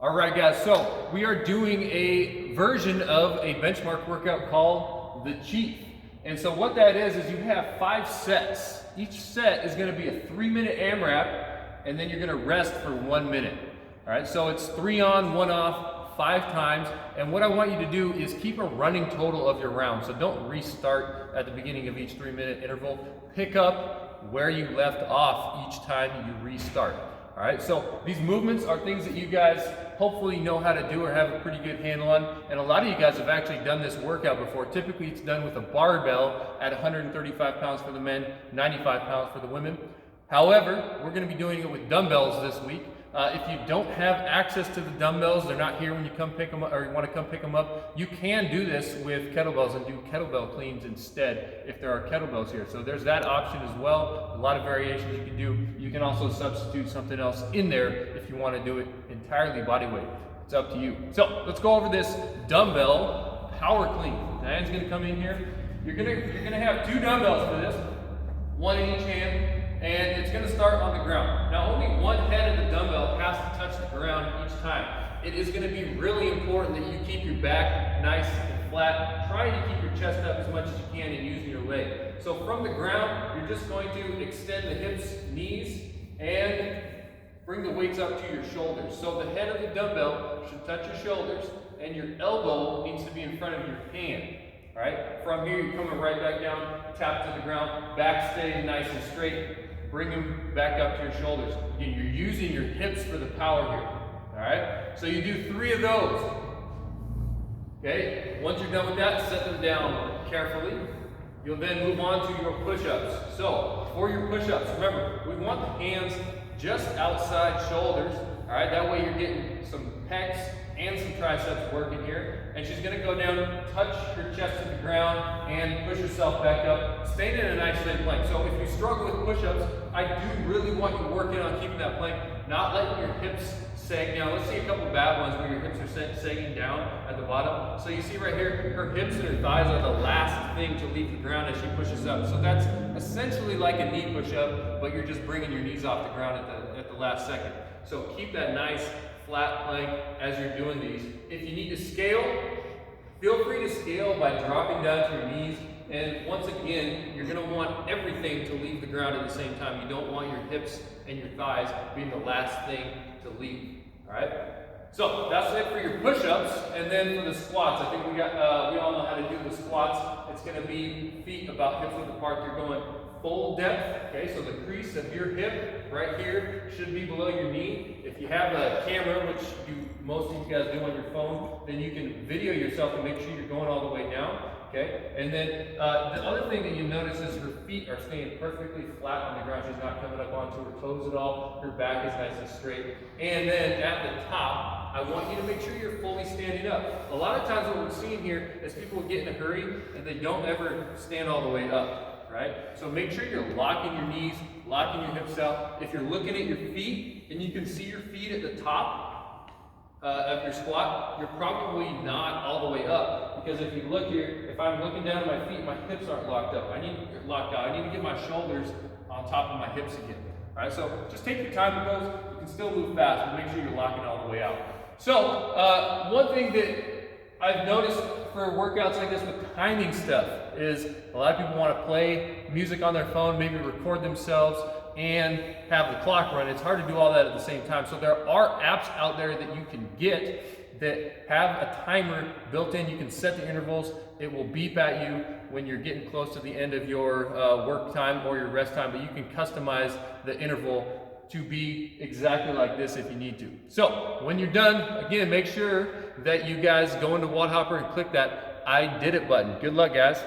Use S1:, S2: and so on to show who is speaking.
S1: All right, guys, so we are doing a version of a benchmark workout called the Chief. And so what that is you have 5 sets. Each set is gonna be a 3-minute AMRAP, and then you're gonna rest for 1 minute. All right, so it's 3 on, 1 off, 5 times. And what I want you to do is keep a running total of your round. So don't restart at the beginning of each 3-minute interval. Pick up where you left off each time you restart. All right, so these movements are things that you guys hopefully know how to do or have a pretty good handle on. And a lot of you guys have actually done this workout before. Typically it's done with a barbell at 135 pounds for the men, 95 pounds for the women. However, we're gonna be doing it with dumbbells this week. If you don't have access to the dumbbells, they're not here when you come pick them up, or you want to come pick them up, you can do this with kettlebells and do kettlebell cleans instead if there are kettlebells here. So there's that option as well. A lot of variations you can do. You can also substitute something else in there if you want to do it entirely body weight. It's up to you. So let's go over this dumbbell power clean. Diane's going to come in here. You're gonna have 2 dumbbells for this, 1 in each hand. And it's going to start on the ground. Now only one head of the dumbbell has to touch the ground each time. It is going to be really important that you keep your back nice and flat. Try to keep your chest up as much as you can and using your leg. So from the ground, you're just going to extend the hips, knees, and bring the weights up to your shoulders. So the head of the dumbbell should touch your shoulders, and your elbow needs to be in front of your hand. All right? From here, you're coming right back down, tap to the ground, back staying nice and straight. Bring them back up to your shoulders. Again, you're using your hips for the power here. All right? So you do 3 of those. Okay? Once you're done with that, set them down carefully. You'll then move on to your push-ups. So for your push-ups, remember, we want the hands just outside shoulders. All right? That way you're getting some pecs and some triceps working here. And she's going to go down, touch her chest to the ground, and push herself back up, staying in a nice straight plank. So if you struggle with push-ups, I do really want you working on keeping that plank, not letting your hips sag down. Let's see a couple bad ones where your hips are sagging down at the bottom. So you see right here, her hips and her thighs are the last thing to leave the ground as she pushes up. So that's essentially like a knee push-up, but you're just bringing your knees off the ground at the last second. So keep that nice flat plank as you're doing these. If you need to scale, feel free to scale by dropping down to your knees. And once again, you're going to want everything to leave the ground at the same time. You don't want your hips and your thighs being the last thing to leave. All right? So that's it for your push-ups. And then for the squats, I think we all know how to do the squats. It's going to be feet about hips width apart. You're going full depth. Okay, so the crease of your hip right here should be below your knee. If you have a camera, which most of you guys do on your phone, then you can video yourself and make sure you're going all the way down. Okay, and then the other thing that you notice is her feet are staying perfectly flat on the ground. She's not coming up onto her toes at all. Her back is nice and straight. And then at the top, I want you to make sure you're fully standing up. A lot of times what we're seeing here is people get in a hurry and they don't ever stand all the way up. Right? So make sure you're locking your knees, locking your hips out. If you're looking at your feet and you can see your feet at the top of your squat, you're probably not all the way up. Because if you look here, if I'm looking down at my feet, my hips aren't locked up. I need to get my shoulders on top of my hips again. All right? So just take your time with those. You can still move fast, but make sure you're locking all the way out. So one thing that I've noticed for workouts like this with timing stuff is a lot of people want to play music on their phone, maybe record themselves and have the clock run. It's hard to do all that at the same time. So there are apps out there that you can get that have a timer built in. You can set the intervals. It will beep at you when you're getting close to the end of your work time or your rest time, but you can customize the interval to be exactly like this if you need to. So when you're done, again, make sure that you guys go into Wadhopper and click that I did it button. Good luck, guys.